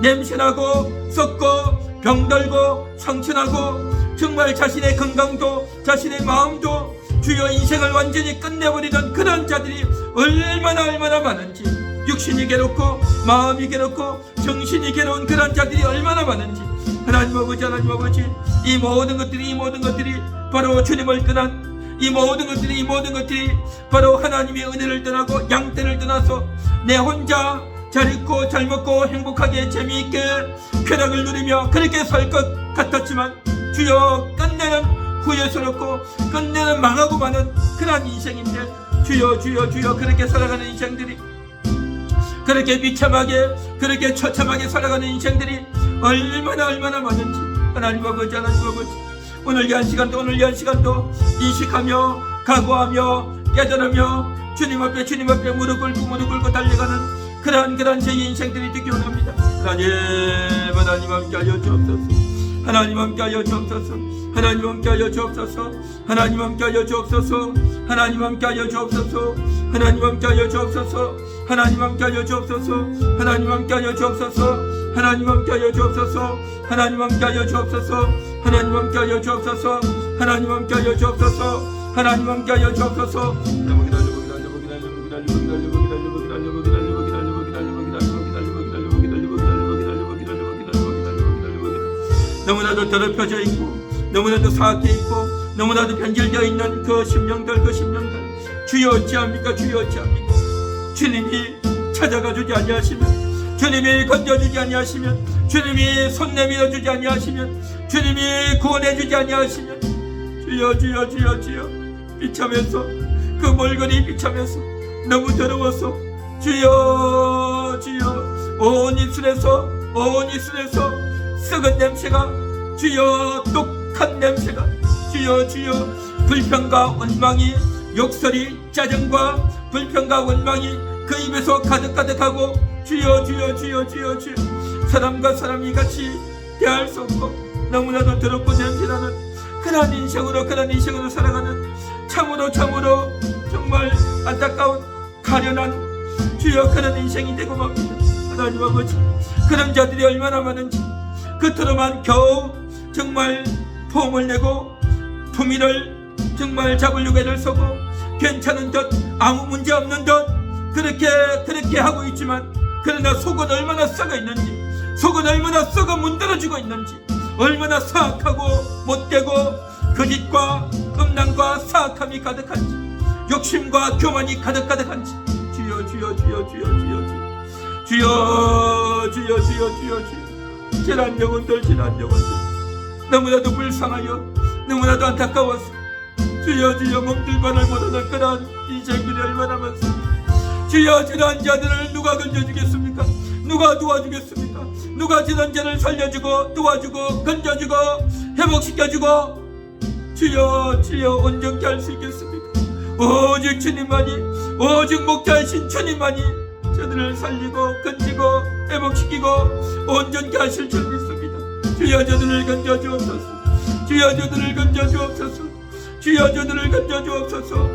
냄새나고 썩고 병들고 상처나고 정말 자신의 건강도 자신의 마음도 주여 인생을 완전히 끝내버리던 그런 자들이 얼마나 많은지 육신이 괴롭고 마음이 괴롭고 정신이 괴로운 그런 자들이 얼마나 많은지 하나님 아버지 이 모든 것들이 바로 주님을 떠난 이 모든 것들이 바로 하나님의 은혜를 떠나고 양떼를 떠나서 내 혼자 잘 입고 잘 먹고 행복하게 재미있게 쾌락을 누리며 그렇게 살 것 같았지만 주여 끝내는 후회스럽고 끝내는 망하고 마는 그런 인생인데 주여 그렇게 살아가는 인생들이 그렇게 비참하게 그렇게 처참하게 살아가는 인생들이 얼마나 많은지 하나님 아버지 오늘 이 한 시간도 인식하며 각오하며 깨달으며 주님 앞에 무릎 꿇고 달려가는 그러한 제 인생들이 되기 원합니다. 하나님 함께하여 주옵소서. 하나님 함께하여 주옵소서. 하나님 함께하여 주옵소서. 하나님 함께하여 주옵소서. 하나님 함께하여 주옵소서. 하나님 함께하여 주옵소서. 하나님 함께하여 주옵소서. 하나님 함께하여 주옵소서. 하나님 함께하여 주옵소서. 하나님 함께하여 주옵소서. 하나님 함께하여 주옵소서. 하나님 함께하여 주옵소서. 하나님 함께하여 주옵소서. 너무나도 더럽혀져 있고 너무나도 사악해 있고 너무나도 변질되어 있는 그 심령들 주여 어찌합니까? 주여 어찌합니까? 주님이 찾아가 주지 아니하시면, 주님이 건져주지 아니하시면, 주님이 손 내밀어 주지 아니하시면, 주님이 구원해 주지 아니하시면, 주여 주여 주여 주여 비참해서 그 멀거리 비참해서 너무 더러워서 주여 주여 온 입술에서 썩은 냄새가, 주여 독한 냄새가, 주여 주여 불평과 원망이, 욕설이, 짜증과 불평과 원망이 그 입에서 가득하고, 주여 주여 주여 주여 주여 사람과 사람이 같이 대할 수 없고 너무나도 더럽고 냄새나는 그런 인생으로 살아가는 참으로 정말 안타까운 가련한 주여 그런 인생이 되고 맙니다. 하나님 아버지, 그런 자들이 얼마나 많은지 겉으로만 겨우 정말 폼을 내고 품위를 정말 잡으려고 애를 쓰고 괜찮은 듯 아무 문제 없는 듯 그렇게 하고 있지만, 그러나 속은 얼마나 썩어 있는지, 속은 얼마나 썩어 문드러지고 있는지, 얼마나 사악하고 못되고 거짓과 음란과 사악함이 가득한지, 욕심과 교만이 가득한지, 주여 주여 주여 주여 주여 주여 주여 주여 주여 주여 지난 영혼들 너무나도 불쌍하여 너무나도 안타까워서 주여 주여 몸둘바를 못하는 그런 인생들이 얼마나 많습니까? 주여 지난 자들을 누가 건져주겠습니까? 누가 도와주겠습니까? 누가 지난 자를 살려주고 도와주고 건져주고 회복시켜주고 주여 주여 온전케 할 수 있겠습니까? 오직 주님만이, 오직 목자이신 주님만이 저들을 살리고 건지고 회복시키고 온전케 하실 줄 믿습니다. 주여 저들을 건져주옵소서. 주여 저들을 건져주옵소서. 주여 저들을 건져주옵소서.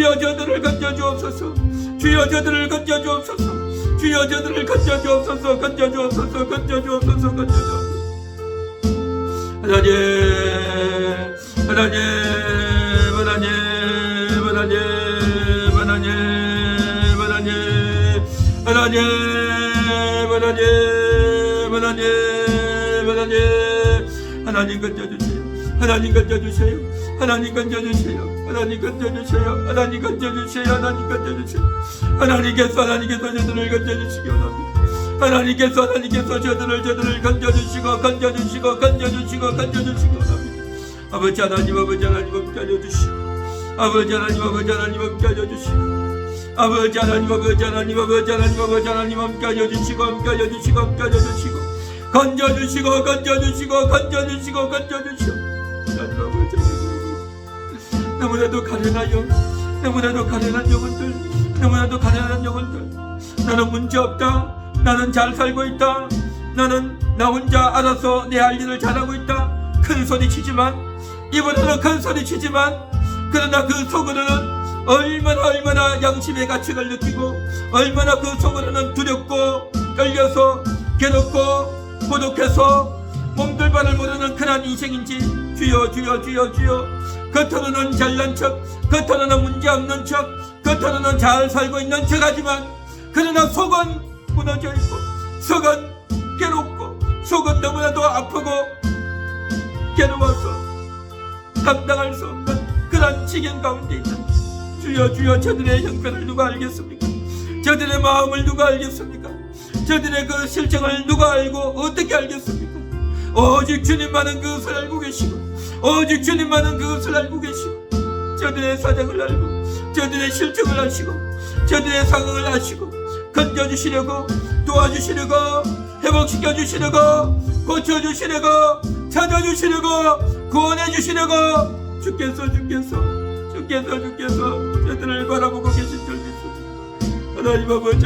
주여 저들을 건져주옵소서. 주여 저들을 건져주옵소서. 주여 저들을 건져주옵소서. 건져주옵소서. 하나님 건져주세요. 하나님 건져주세요. 하나님 건져주세요. 하나님 건져주세요. 하나님 건져주세요. 하나님 건져주세요. 하나님께서 저들을 건져주시기 원합니다. 하나님께서 저들을 건져주시기 원합니다. 아버지 하나님 함께 하여주시고, 아버지 하나님 함께 하여주시고, 아버지 하나님 함께 하여주시고 건져주시고 너무나도 가련한 영혼들 나는 문제없다, 나는 잘 살고 있다, 나는 나 혼자 알아서 내 할 일을 잘하고 있다, 큰 소리 치지만, 입으로는 큰 소리 치지만, 그러나 그 속으로는 얼마나 양심의 가책을 느끼고, 얼마나 그 속으로는 두렵고 떨려서 괴롭고 고독해서 몸둘바를 모르는 그런 인생인지, 주여 겉으로는 잘난 척, 겉으로는 문제없는 척, 겉으로는 잘 살고 있는 척하지만, 그러나 속은 무너져 있고, 속은 괴롭고, 속은 너무나도 아프고 괴로워서 감당할 수 없는 그런 지경 가운데 있는 주여 저들의 형편을 누가 알겠습니까? 저들의 마음을 누가 알겠습니까? 저들의 그 실정을 누가 알고 어떻게 알겠습니까? 오직 주님만은 그것을 알고 계시고, 오직 주님만은 그것을 알고 계시고, 저들의 사정을 알고 저들의 실정을 아시고 저들의 상황을 아시고 건져주시려고, 도와주시려고, 회복시켜주시려고, 고쳐주시려고, 찾아주시려고, 구원해주시려고 주께서 저들을 바라보고 계신 줄 믿습니다. 하나님 아버지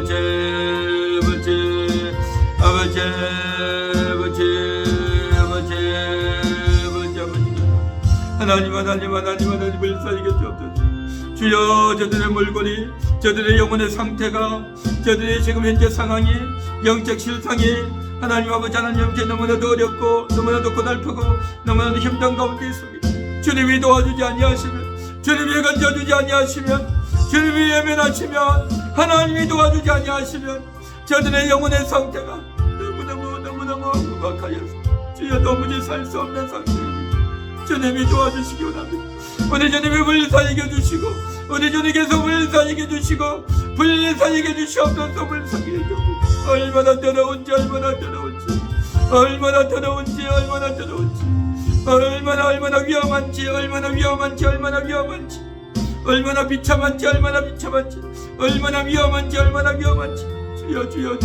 아버지 아버지 아버지 아버지 아버지 아버지 하나님을 살게 주옵소서. 주여 저들의 물건이 저들의 영혼의 상태가 저들의 지금 현재 상황이 영적 실상이 하나님 아버지 하나님 현재 너무나도 어렵고 너무나도 고달프고 너무나도 힘든 가운데 있습니다. 주님이 도와주지 아니하시면 주님이 건져주지 아니하시면 주님이 예면하시면 하나님이 도와주지 아니하시면 저들의 영혼의 상태가 너무너무 구박하여서 주여 도무지 살 수 없는 상태입니다. 주님이 도와주시기 원합니다. 우리 주님이 불쌍히 해주시고 우리 주님께서 불쌍히 해주시고 불쌍히 해주시옵소서. 불쌍히 해주옵소서. 얼마나 더러운지 얼마나 더러운지 얼마나 더러운지 얼마나 더러운지 얼마나 위험한지 얼마나 위험한지 얼마나 위험한지 얼마나 비참한지 얼마나 비참한지 얼마나 위험한지 얼마나 위험한지 주여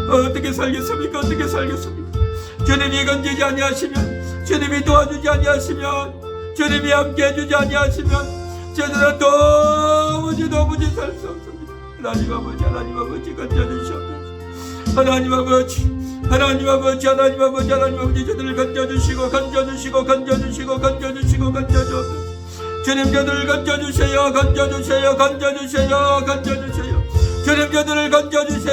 어떻게 살겠습니까? 어떻게 살겠습니까? 주님이 건지지 아니하시면 주님이 도와주지 아니하시면 주님이 함께 해주지 아니하시면 저들은 도무지 살 수 없습니다. 하나님 아버지 건져주시옵소서. 하나님 아버지 저들을 건져주시고 건져주옵소서. 주님 저들을 건져주세요. 주님 저들을 건져주세요.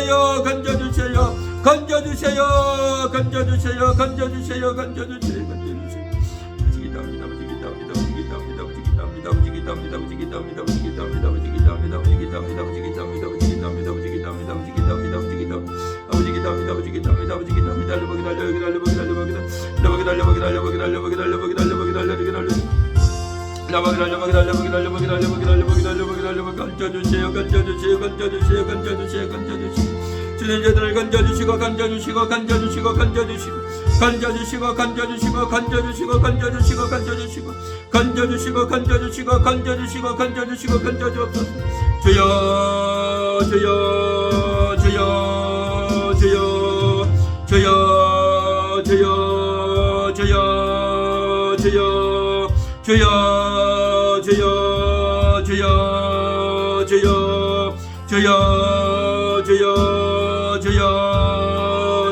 주님 저들을 건져주시고 건져주옵소서.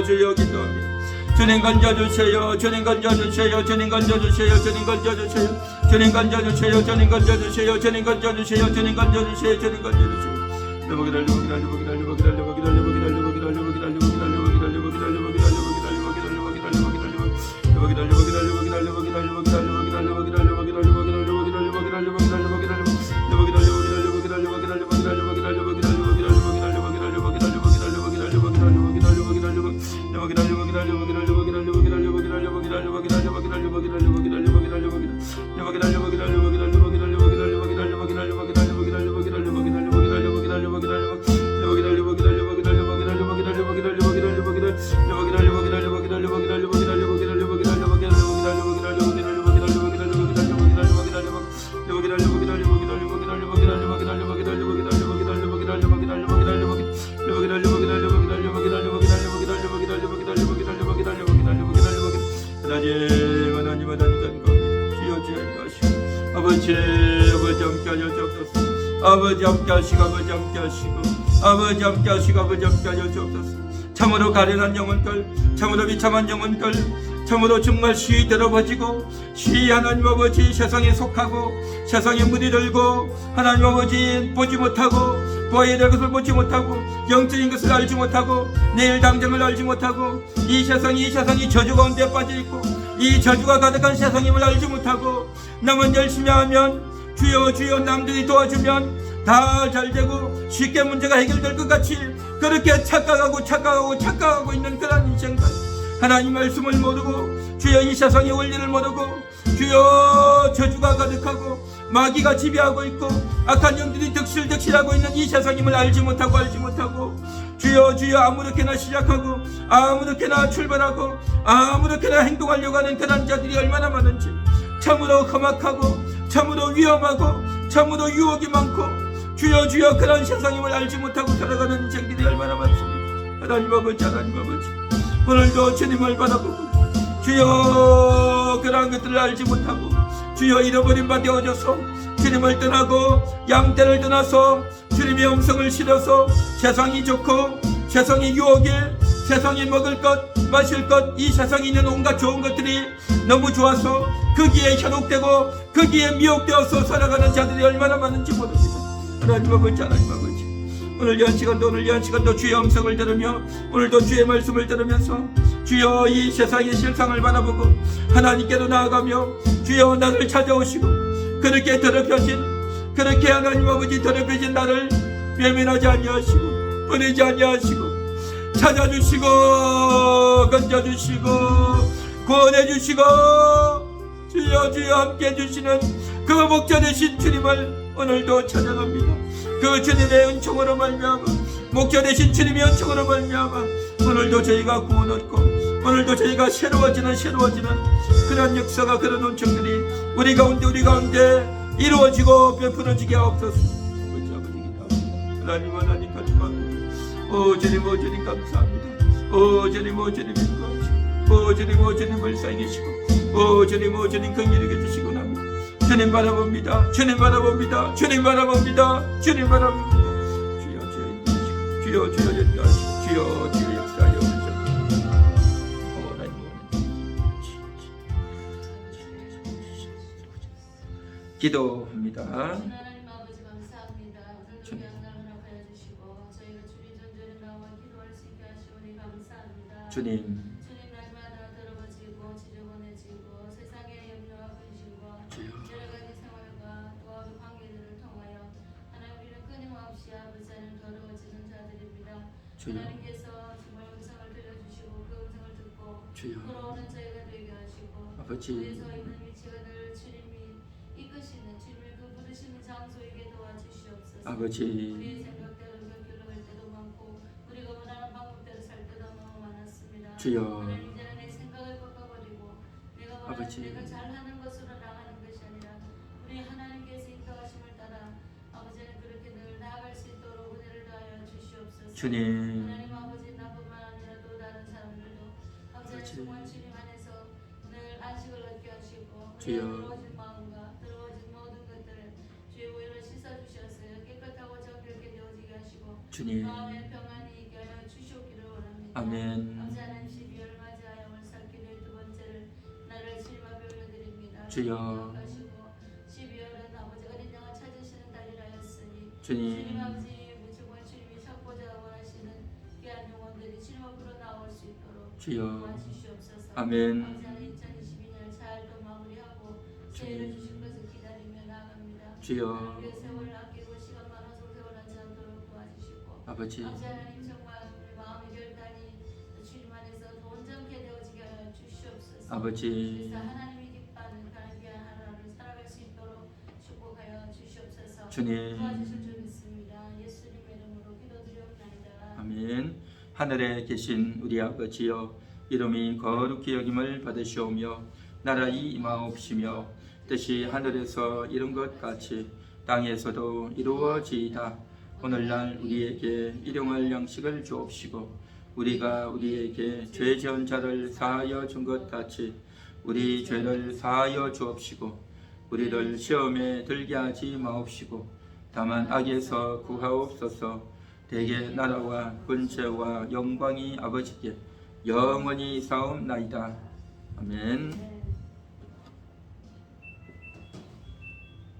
주여 기도합니다. 주님 건져주세요. 주님 건져주세요. 주님 건져주세요. 주님 건져주세요. 주님 건져주세요. 주님 건져주세요. 주님 건져주세요. 주님 건져주세요. 주님 건져주세요. 아버지 함께 하시고 아버지 함께 하시옵소서. 참으로 가련한 영혼들 참으로 비참한 영혼들 참으로 정말 시대로 버지고 하나님 아버지 세상에 속하고 세상에 물이 들고 하나님 아버지 보지 못하고 보아야 될 것을 보지 못하고 영적인 것을 알지 못하고 내일 당장을 알지 못하고 이 세상이 저주 가운데 빠져있고 이 저주가 가득한 세상임을 알지 못하고 나만 열심히 하면 주여 남들이 도와주면 다 잘되고 쉽게 문제가 해결될 것 같이 그렇게 착각하고 있는 그런 인생들 하나님 말씀을 모르고 주여 이 세상의 원리를 모르고 주여 저주가 가득하고 마귀가 지배하고 있고 악한 영들이 득실하고 있는 이 세상임을 알지 못하고 주여 아무렇게나 시작하고 아무렇게나 출발하고 아무렇게나 행동하려고 하는 그런 자들이 얼마나 많은지 참으로 험악하고 참으로 위험하고 참으로 유혹이 많고 주여 그런 세상임을 알지 못하고 살아가는 인생들이 얼마나 많습니까? 하나님 아버지 오늘도 주님을 바라보고 주여 그러한 것들을 알지 못하고 주여 잃어버린 바 되어져서 주님을 떠나고 양떼를 떠나서 주님의 음성을 실어서 세상이 좋고 세상이 유혹에 세상이 먹을 것 마실 것 이 세상에 있는 온갖 좋은 것들이 너무 좋아서 거기에 현혹되고 거기에 미혹되어서 살아가는 자들이 얼마나 많은지 모릅니다. 하나님 아버지 하나님 아버지 오늘 이 시간도 주의 음성을 들으며 오늘도 주의 말씀을 들으면서 주여 이 세상의 실상을 바라보고 하나님께로 나아가며 주여 나를 찾아오시고 그렇게 그렇게 하나님 아버지 더럽혀진 나를 외면하지 아니하시고 보내지 아니하시고 찾아주시고 건져주시고 구원해주시고 주여 함께 해주시는 그 목자 되신 주님을 오늘도 찬양합니다. 그 주님의 은총으로 말미암아 목자 되신 주님의 은총으로 말미암아 오늘도 저희가 구원 얻고 오늘도 저희가 새로워지는 그런 역사가 그런 은총들이 우리 가운데 이루어지고 베풀어지게 하옵소서. 하나님 감사합니다. 오 주님 감사합니다. 오 주님 인도하시고 오 주님 불쌍히시고 오 주님 긍휼히 여겨주시고 납니다. 주님 바라봅니다. 주여 인도하시고 주여 역사하여 기도합니다. 하나님 아버지 감사합니다. 오늘도 양날 허락하여 주시고 저희가 주님 전전에 나와 기도할 수 있게 하시오니 감사합니다. 주님 날마다 더러워지고 지저분해지고 세상의 염려와 근심과 여러 가지 생활과 또 관계들을 통하여 하나님은 끊임없이 아버지 안에 더러워지는 자들입니다. 하나님께서 정말 음성을 들려주시고 그 음성을 듣고 돌아오는 저희가 되게 하시고 그래서 있는 위치가 늘 주님이 이끄시는 주님의 그 부르시는 장소에게 도와주시옵소서. 우리의 생각대로 갈 때도 많고 우리가 원하는 방법대로 살 때도 너무 많았습니다. 하나님 이제는 내 생각을 바꿔버리고 내가 원하는 내가 잘하는 것으로 나가는 것이 아니라 우리 하나님께서 인도하심을 따라 아버지는 그렇게 늘 나아갈 수 있도록 은혜를 다하여 주시옵소서. 하나님 아버지 나뿐만 아니라 또 다른 사람들도 아버지는 정말 주님 안에서 늘 안식을 얻게 하시고 우리의 들어오진 마음과 들어오진 모든 것들을 주의 보혈로 씻어주셔서 깨끗하고 정결케 되어지게 하시고 마음의 평안이 있게 하여 주시옵기를 원합니다. 아멘. 아버지 하나님 12월 맞이하여 월삭기도의 두 번째를 나를 주님 앞에 올려드립니다. 주여. 기억하시고 12월은 아버지 어린 양을 찾으시는 달이라 하였으니 주님 아버지 무조건 주님이 찾고자 원하시는 귀한 영혼들이 주님 앞으로 나올 수 있도록 주여. 도와주시옵소서. 아멘. 아버지 하나님 2022년 잘 또 마무리하고 새해를 주신 것을 기다리며 나아갑니다. 주여. 우리의 세월을 아끼고 시간 많아서 세월하지 않도록 도와주시고 아버지 하나님 정말 우리 마음의 결단이 주님 안에서 더 온전케 되어지게 하여 주시옵소서. 아버지 그래서 하나님이 기뻐하는 그런 귀한 하루를 살아갈 수 있도록 축복하여 주시옵소서. 주님. 도와주실 줄 믿습니다. 예수님의 이름으로 기도드리옵나이다. 아멘. 하늘에 계신 우리 아버지여 이름이 거룩히 여김을 받으시오며 나라의 임하옵시며 뜻이 하늘에서 이룬 것 같이 땅에서도 이루어지이다. 오늘날 우리에게 일용할 양식을 주옵시고 우리가 우리에게 죄 지은 자를 사하여 준 것 같이 우리 죄를 사하여 주옵시고 우리를 시험에 들게 하지 마옵시고 다만 악에서 구하옵소서. 대개 나라와 권세와 영광이 아버지께 영원히 사옵나이다. 아멘.